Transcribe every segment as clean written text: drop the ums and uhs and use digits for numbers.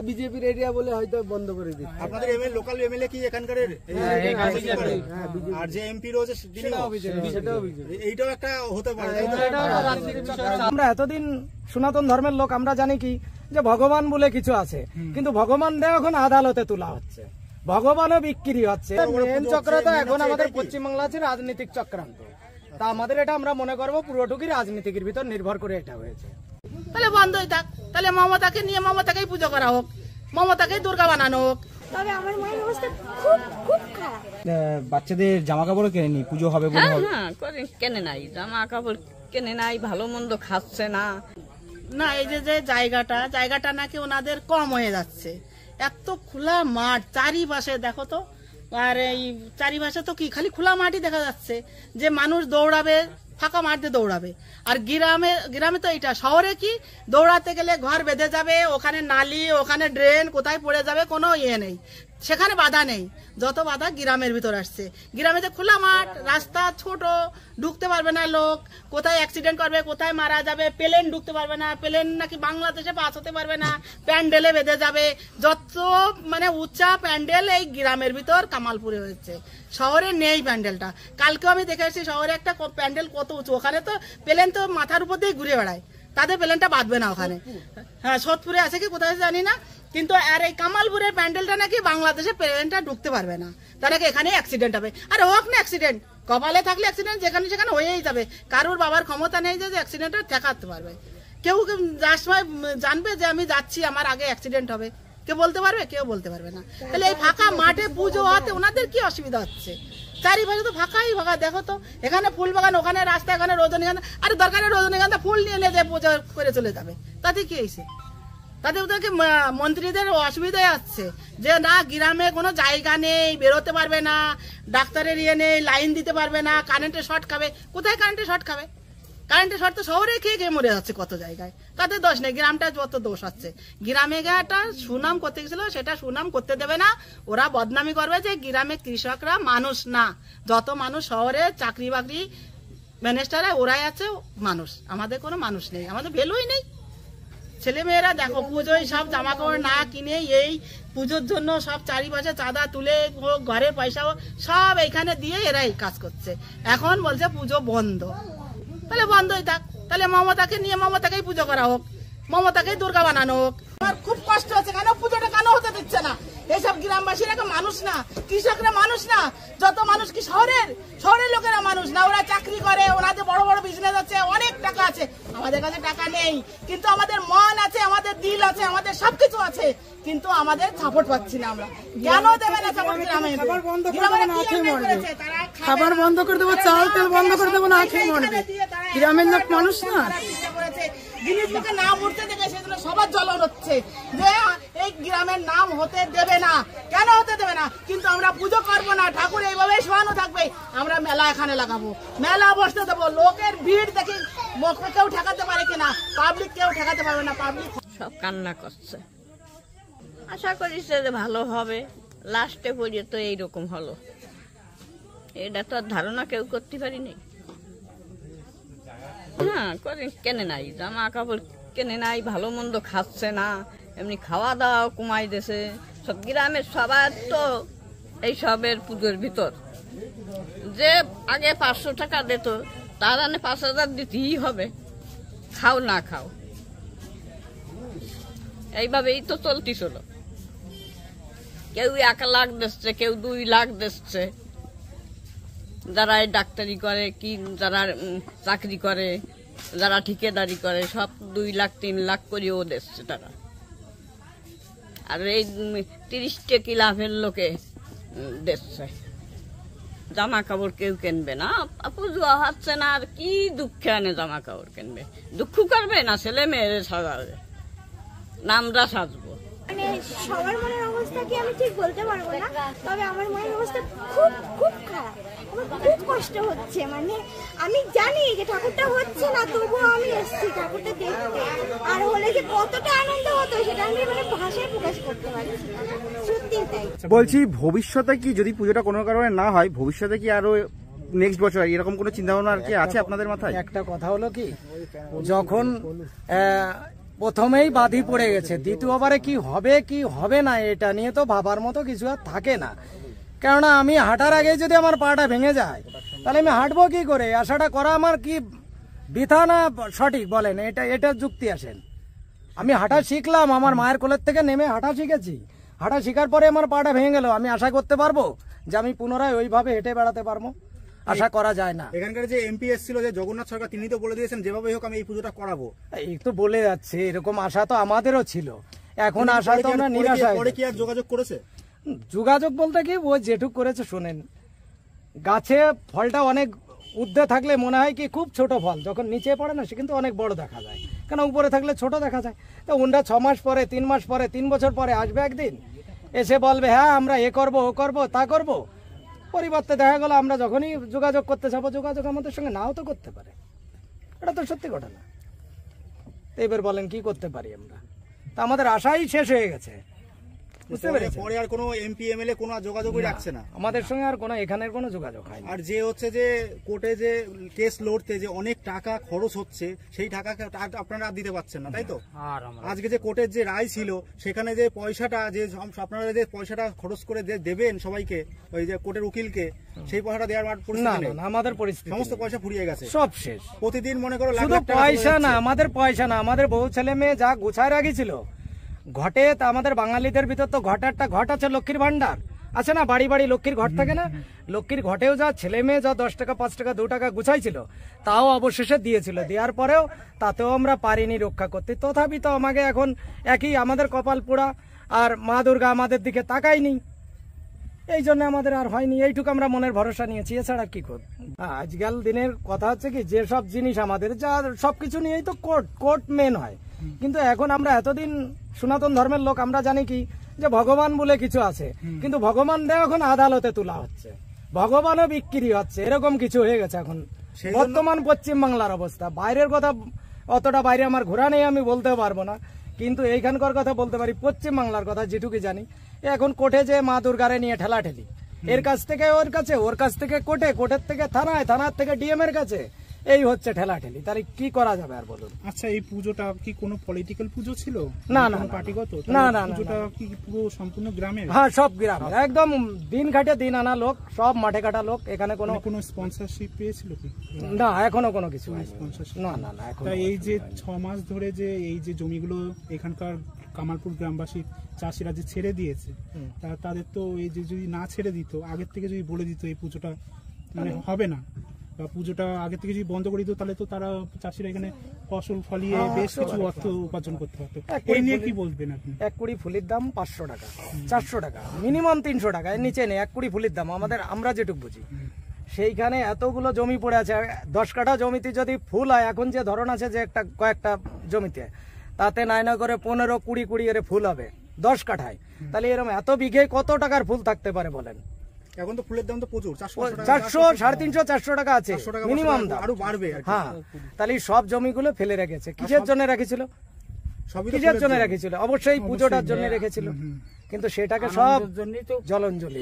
বিজেপির এরিয়া বলে হয়তো বন্ধ করে দিচ্ছে। আপনাদের লোকাল এমএলএ কি এখানকার? আর যে এমপি রয়েছে এইটাও একটা হতে পারে। আমরা এতদিন সনাতন ধর্মের লোক, আমরা জানি কি যে ভগবান বলে কিছু আছে, কিন্তু ভগবানটা এখন আদালতে তোলা হচ্ছে, ভগবানও বিক্রি হচ্ছে। মেন চক্র তো এখন আমাদের পশ্চিমবাংলা আছে রাজনৈতিক চক্রান্ত, তা আমাদের এটা আমরা মনে করবো পুরোটুকুই রাজনীতির ভিতর নির্ভর করে এটা হয়েছে। তাহলে বন্ধই থাক, তাহলে মমতাকে নিয়ে মমতাকেই পুজো করা হোক, মমতাকেই দুর্গা বানানো হোক। তবে আমার মায়ের অবস্থা খুব খুব খারাপ। বাচ্চাদের জামা কাপড় কেনেনি, পুজো হবে বলে কেনে নাই, জামা কাপড় কেনে নাই, ভালো মন্দ খাচ্ছে না। না এই যে জায়গাটা নাকি ওনাদের কম হয়ে যাচ্ছে। এত খোলা মাঠ চারিপাশে, দেখো তো, আর এই চারিপাশে তো কি খালি খোলা মাঠই দেখা যাচ্ছে, যে মানুষ দৌড়াবে ফাঁকা মাঠ দিয়ে দৌড়াবে। আর গ্রামে তো এটা, শহরে কি দৌড়াতে গেলে ঘর বেঁধে যাবে, ওখানে নালি, ওখানে ড্রেন, কোথায় পড়ে যাবে কোনো ইয়ে নেই, সেখানে বাধা নেই। যত বাধা গ্রামের ভিতর আসছে। গ্রামে যে খোলা মাঠ, রাস্তা ছোট, ঢুকতে পারবে না লোক, কোথায় অ্যাক্সিডেন্ট করবে, কোথায় মারা যাবে, প্লেন ঢুকতে পারবে না, প্লেন নাকি বাংলাদেশে পাস হতে পারবে না, প্যান্ডেলে বেঁধে যাবে। যত মানে উচ্চা প্যান্ডেল এই গ্রামের ভিতর কামালপুরে হয়েছে, শহরে নেই প্যান্ডেলটা। কালকেও আমি দেখে এসেছি শহরে একটা প্যান্ডেল কত উঁচু, ওখানে তো প্লেন তো মাথার উপর দিয়ে ঘুরে বেড়ায়, তাদের প্লেনটা বাঁধবে না ওখানে। হ্যাঁ, সোদপুরে আছে কি কোথায় জানি না, কিন্তু আর এই কামালপুরের প্যান্ডেলটা নাকি বাংলাদেশে প্লেনটা ঢুকতে পারবে না, তার নাকি এখানে অ্যাক্সিডেন্ট হবে। আরে হোক না অ্যাক্সিডেন্ট, কপালে থাকলে অ্যাক্সিডেন্ট যেখানে সেখানে হয়েই যাবে। কারোর বাবার ক্ষমতা নেই যে অ্যাক্সিডেন্টটা ঠেকাতে পারবে। কেউ যার সময় জানবে যে আমি যাচ্ছি, আমার আগে অ্যাক্সিডেন্ট হবে, কেউ বলতে পারবে? কেউ বলতে পারবে না। তাহলে এই ফাঁকা মাঠে পুজো হতে ওনাদের কি অসুবিধা হচ্ছে? চারিপাশে তো ফাঁকাই ফাঁকা, দেখো তো, এখানে ফুল বাগান, ওখানে রাস্তা, এখানে রজনীগন্ধা। আরে দরকারে রজনীগন্ধা ফুল নিয়ে যে পুজো করে চলে যাবে, তাতে কি হয়েছে? তাতে ওদেরকে মন্ত্রীদের অসুবিধায় আসছে যে না, গ্রামে কোনো জায়গা নেই, বেরোতে পারবে না, ডাক্তারের ইয়ে নেই, লাইন দিতে পারবে না, কারেন্টের শর্ট খাবে। কোথায় কারেন্টের শর্ট খাবে? কারেন্টের শর্ট তো শহরে খেয়ে খেয়ে মরে যাচ্ছে কত জায়গায়, তাতে দোষ নেই, গ্রামটা যত দোষ আছে। গ্রামে একটা সুনাম করতে গেছিল, সেটা সুনাম করতে দেবে না, ওরা বদনামি করবে যে গ্রামে কৃষকরা মানুষ না, যত মানুষ শহরে চাকরি বাকরি ম্যানেজারে ওরাই আছে মানুষ, আমাদের কোনো মানুষ নেই, আমাদের ভ্যালুই নেই। ছেলে মেয়েরা দেখো পুজোয় সব জামা কাপড় না কিনে এই পুজোর জন্য সব চারিপাশে চাঁদা তুলে ঘরের পয়সা সব এইখানে দিয়ে এরাই কাজ করছে। এখন বলছে পুজো বন্ধ, তাহলে বন্ধই থাক, তাহলে মমতাকে নিয়ে মমতাকেই পুজো করা হোক, মমতাকেই দুর্গা বানানো হোক। আমার খুব কষ্ট হচ্ছে, কেন পুজোটা কেন হতে দিচ্ছে না? এইসব গ্রামবাসীরা মানুষ না, কৃষকরা মানুষ না, যত মানুষ কি শহরের লোকেরা মানুষ না, ওরা চাকরি করে, ওনাদের বড় বড় বিজনেস আছে, অনেক টাকা আছে। আমাদের কাছে টাকা নেই, কিন্তু আমাদের মন আছে, আমাদের দিল আছে, আমাদের সবকিছু আছে, কিন্তু আমাদের সাপোর্ট পাচ্ছি না। আমরা কেন দেবে না সাপোর্ট? খাবার বন্ধ করে দেবো, না খেয়ে মরবে। খাবার বন্ধ করে দেবো, চাল তেল বন্ধ করে দেবো, না খেয়ে মরবে। গ্রামের লোক মানুষ না, জিনিসটাকে না উঠতে দেখে সেগুলো সবার জ্বলন হচ্ছে যে এই গ্রামের নাম হতে দেবে না। কেন হতে দেবে না? কিন্তু আমরা পুজো করবো না, ঠাকুর এইভাবে শোয়ানো থাকবে, আমরা মেলা এখানে লাগাবো, মেলা বসতে দেবো, লোকের ভিড় দেখি কেউ ঠেকাতে পারে কিনা, পাবলিক কেউ ঠেকাতে পারবে না। পাবলিক সব কান্না করছে, আশা করিছে যে ভালো হবে, লাস্টে পড়িয়ে তো এইরকম হলো। এটা তো ধারণা কেউ করতে পারিনি। হ্যাঁ, কেনে নাই, জামা কাপড় কেনে নাই, ভালো মন্দ খাচ্ছে না, এমনি খাওয়া দাওয়া কমাই দিয়েছে। সব গ্রামের সবার তো এইসবের পুজোর ভিতর যে আগে 500 টাকা দিত, তার আনে 5000 দিতেই হবে, খাও না খাও, এইভাবেই তো চলতেছিল। কেউ 1 লাখ দিচ্ছে, কেউ 2 লাখ দিচ্ছে, যারা ডাক্তারি করে কি, যারা চাকরি করে, যারা ঠিকাদারি করে, সব 2 লাখ 3 লাখ করেও দিচ্ছে তারা। আর এই 30 টাকা লাভের লোকে দিচ্ছে। জামা কাপড় কেউ কিনবে না, পুজো হচ্ছে না, আর কি দুঃখে আনে জামা কাপড় কিনবে? দুঃখ করবে না, ছেলে মেয়েরে সাজাবে না, আমরা সাজবো। মানে সবার মনের অবস্থা কি আমি ঠিক বলতে পারবো না, তবে আমার মনের অবস্থা খুব খুব খারাপ, আমার খুব কষ্ট হচ্ছে। মানে আমি জানি যে ঠাকুরটা হচ্ছে না, তবুও আমি এসেছি ঠাকুরটা দেখতে, আর হলে যে কতটা আনন্দ হতো সেটা আমি মানে ভাষায় প্রকাশ করতে পারছি না, সত্যি তাই। বলছি, ভবিষ্যতে কি যদি পুজোটা কোনো কারণে না হয়, ভবিষ্যতে কি আরো নেক্সট বছর এরকম কোনো চিন্তা ভাবনা আর কি আছে আপনাদের মাথায়? একটা কথা হলো কি, যখন প্রথমেই বাধি পড়ে গেছে, দ্বিতীয়বারে কি হবে না এটা নিয়ে তো ভাবার মতো কিছু আর থাকে না। কেননা আমি হাঁটার আগে যদি আমার পাটা ভেঙে যায় তাহলে আমি হাঁটবো কি করে? আশাটা করা আমার কি বৃথা না সঠিক বলেন? এটা যুক্তি আসেন। আমি হাঁটা শিখলাম, আমার মায়ের কোলের থেকে নেমে হাঁটা শিখেছি, হাঁটা শেখার পরে আমার পাটা ভেঙে গেল, আমি আশা করতে পারবো যে আমি পুনরায় ওইভাবে হেঁটে বেড়াতে পারবো? আশা করা যায় না। এখানকার যে এমপি এসেছিল যে জগন্নাথ সরকার, তিনি তো বলে দিয়েছেন যেভাবে হোক আমি এই পুজোটা করাবো। এই তো বলে যাচ্ছে, এরকম আশা তো আমাদেরও ছিল, এখন আশা তো আমরা নিরাশা। পরে কি আর যোগাযোগ করেছে? যোগাযোগ বলতে কি, ও যেটুক করেছে শোনেন, গাছে ফলটা অনেক ঊর্ধ্বে থাকলে মনে হয় কি খুব ছোট ফল, যখন নিচে পড়ে না সে কিন্তু অনেক বড় দেখা যায়, কেন উপরে থাকলে ছোট দেখা যায়। তো ওনরা 6 মাস পরে, 3 মাস পরে, 3 বছর পরে আসবে একদিন, এসে বলবে হ্যাঁ আমরা এ করবো ও করবো তা করবো। পরিবর্তে দেখা গেল আমরা যখনই যোগাযোগ করতে যাবো, যোগাযোগ আমাদের সঙ্গে নাও তো করতে পারে, এটা তো সত্যি ঘটনা। এবার বলেন কি করতে পারি আমরা? তা আমাদের আশাই শেষ হয়ে গেছে, বুঝতে পেরেছেন? পরে আর কোনো এমপি এমএলএ কোনো যোগাযোগই রাখছে না আমাদের সঙ্গে, আর কোনো এখানের কোনো যোগাযোগ হয় না। আর যে হচ্ছে যে কোর্টে যে কেস লড়তে যে অনেক টাকা খরচ হচ্ছে, সেই টাকা আপনারা আর দিতে পারছেন না, তাই তো? আজকে যে কোর্টের যে রায় ছিল, সেখানে যে পয়সাটা যে আপনারা যে পয়সাটা খরচ করে দেবেন সবাইকে, ওই যে কোর্টের উকিলকে, সেই পয়সাটা দেওয়ার পরিস্থিতি নেই। আমাদের পরিস্থিতি সমস্ত পয়সা ফুরিয়ে গেছে, সব শেষ। প্রতিদিন মনে করো শুধু পয়সা না, আমাদের পয়সা না, আমাদের বউ ছেলে মেয়ে যা গুছায় রাখিছিল ঘটে, তা আমাদের বাঙালিদের ভিতর তো ঘট আছে, লক্ষ্মীর ভান্ডার আছে না, বাড়ি বাড়ি লক্ষ্মীর ঘট থাকে না, লক্ষ্মীর ঘটেও যা ছেলে মেয়ে যা 10 টাকা 5 টাকা 2 টাকা গুছাইছিল, তাও অবশেষে দিয়েছিল। দেওয়ার পরেও তাতেও আমরা পারিনি রক্ষা করতে। তথাপি তো আমাকে এখন একই আমাদের কপাল পোড়া, আর মা দুর্গা আমাদের দিকে তাকায়নি, এই জন্য আমাদের আর হয়নি। এইটুকু আমরা মনের ভরসা নিয়েছি, এছাড়া কি করব? আজকাল দিনের কথা হচ্ছে কি, যে সব জিনিস আমাদের যা সবকিছু নিয়েই তো কোর্ট মেন হয়, কিন্তু এখন আমরা এতদিন সনাতন ধর্মের লোক আমরা জানি কি যে ভগবান বলে কিছু আছে, কিন্তু ভগবান এখন আদালতে তোলা হচ্ছে, ভগবানও বিক্রি হচ্ছে, এরকম কিছু হয়ে গেছে এখন বর্তমান পশ্চিম বাংলার অবস্থা। বাইরের কথা অতটা বাইরে আমার ঘোরা নেই, আমি বলতে পারবো না, কিন্তু এইখানকার কথা বলতে পারি। পশ্চিম বাংলার কথা যেটুকু জানি, এখন কোর্টে যে মা দুর্গারে নিয়ে ঠেলাঠেলি, এর কাছ থেকে ওর কাছে, ওর কাছ থেকে কোর্টে, কোর্টের থেকে থানায়, থানার থেকে ডিএম এর কাছে, এই হচ্ছে ঠেলাঠেলি। তাহলে কি করা যাবে আর বলুন? আচ্ছা, এই পুজোটা কি কোনো পলিটিক্যাল পুজো ছিল? না না, পার্টিগত? না না, পুজোটা কি পুরো সম্পূর্ণ গ্রামের? হ্যাঁ, সব গ্রামের, একদম দিন খাটে দিন আনা লোক, সব মাঠে কাটা লোক। এখানে কোনো স্পন্সরশিপ পেয়েছিল কি? না, এখনো কোনো কিছু স্পন্সরশিপ না না না। তাই এই যে 6 মাস ধরে যে এই যে জমিগুলো এখানকার কামালপুর গ্রামবাসী চাষিরা যে ছেড়ে দিয়েছে, তাদের তো এই যে যদি না ছেড়ে দিত, আগের থেকে যদি বলে দিত এই পুজোটা মানে হবে না, বা পুজোটা আগে থেকে যদি বন্ধ করে দিত, তাহলে তো তারা চাষিরা এখানে ফসল ফলিয়ে বেশ কিছু অর্থ উপার্জন করতে পারতো। এই নিয়ে কি বলবেন আপনি? 1 কুড়ি ফুলের দাম 500 টাকা, 400 টাকা, মিনিমাম 300 টাকা, এর নিচে নেই 1 কুড়ি ফুলের দাম আমাদের, আমরা যেটুকু বুঝি। সেইখানে এতগুলো জমি পড়ে আছে, 10 কাঠা জমিতে যদি ফুল হয়, এখন যে ধরন আছে যে একটা কয়েকটা জমিতে, তাতে না করে 15, 20 করে ফুল হবে 10 কাঠায়, তাহলে এরকম এত বিঘে কত টাকার ফুল থাকতে পারে বলেন? এখন তো ফুলের দাম তো প্রচুর, 400, 350, 400 টাকা আছে মিনিমাম দাম, আরো বাড়বে। হ্যাঁ, তাহলে সব জমিগুলো ফেলে রেখেছে। কিসের জন্য রেখেছিল? কিসের জন্য রেখেছিল? অবশ্যই পুজোটার জন্য রেখেছিল, কিন্তু সেটাকে সব জলাঞ্জলি,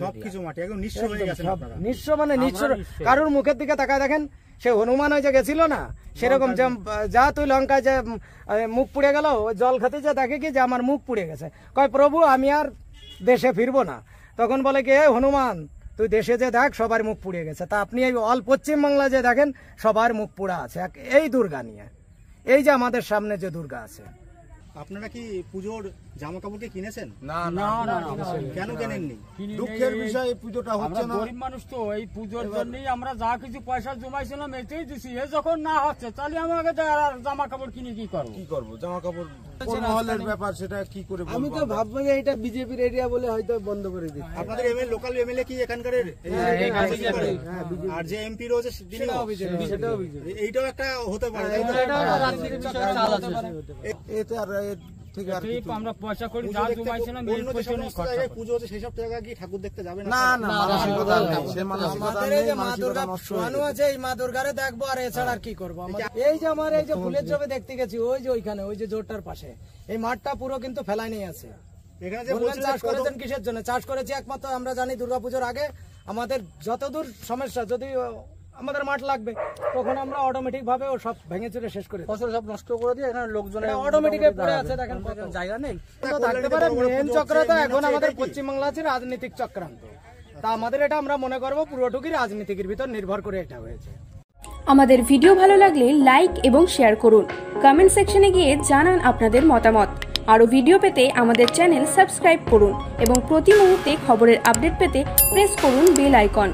সবকিছু মাটি একদম নিঃস্ব হয়ে গেছে। নিঃস্ব মানে নিঃস্ব। কারোর মুখের দিকে তাকায় দেখেন, সে হনুমান ওই যে গেছিল না, সেরকম যা তুই লঙ্কায় যে মুখ পুড়ে গেল, জল খেতে যে দেখে কি যে আমার মুখ পুড়ে গেছে, কয় প্রভু আমি আর দেশে ফিরবো না। তখন বলে কি, হনুমান তুই দেশে যে দেখ সবার মুখ পুড়ে গেছে। তা আপনি এই অল পশ্চিম বাংলা যে দেখেন সবার মুখ পোড়া আছে এই দুর্গা নিয়ে, এই যে আমাদের সামনে যে দুর্গা আছে। আপনারা কি পুজোর জামা কাপড় কি কিনেছেন? না না না, কেন কেনেননি? দুঃখের বিষয় এই পুজোটা হচ্ছে না। গরিব মানুষ তো, এই পুজোর জন্যই আমরা যা কিছু পয়সা জমাইছিলাম এতেই দিছি। এ যখন না হচ্ছে তাহলে আমাকে জামা কাপড় কিনে কি করবো? জামা কাপড় মহলের ব্যাপার, সেটা কি করে বলবো? আমি তো ভাববো যে এটা বিজেপির এরিয়া বলে হয়তো বন্ধ করে দিচ্ছে। আপনাদের লোকাল এমএলএ কি এখানকার? আর যে এমপি রয়েছে সেটাও বিজেপি। এইটাও একটা হতে পারে। এতে আর ঠিক আছে, আমরা পয়সা করি যা জমাইছিলাম এই পয়সা নিয়ে খরচা করি। পুজো হচ্ছে সেই সব জায়গা কি ঠাকুর দেখতে যাবে না? না না, মানসিকতা নেই, সে মানসিকতা নেই, মানসিকতা নষ্ট হয়ে গেছে। আছে এই মা দুর্গারে দেখবো, আর এছাড়া আর কি করবো? এই যে আমার এই যে ফুলের জমি দেখতে গেছি, ওই যে ওইখানে ওই যে জোরটার পাশে, এই মাঠটা পুরো কিন্তু ফেলাই নিয়ে আছে। এখানে যে চাষ করেছেন কিসের জন্য? চাষ করেছি একমাত্র আমরা জানি দুর্গাপুজোর আগে আমাদের যতদূর সমস্যা, যদি আমাদের মাঠ লাগবে, তখন আমরা অটোমেটিক ভাবে ও সব ভেঙে চুরে শেষ করে ফসল সব নষ্ট করে দিয়ে এখানে লোকজন অটোমেটিক পড়ে আছে, দেখেন জায়গা নেই। তো থাকতে পারে মেন চক্রান্ত এখন আমাদের পশ্চিমবাংলা আছে রাজনৈতিক চক্রান্ত, তা আমাদের এটা আমরা মনে করবো পুরোটুকুই রাজনীতির ভিতর নির্ভর করে এটা হয়েছে। আমাদের ভিডিও ভালো লাগলে লাইক এবং শেয়ার করুন, কমেন্ট সেকশনে গিয়ে জানান আপনাদের মতামত। আরও ভিডিও পেতে আমাদের চ্যানেল সাবস্ক্রাইব করুন এবং প্রতি মুহূর্তে খবরের আপডেট পেতে প্রেস করুন বেল আইকন।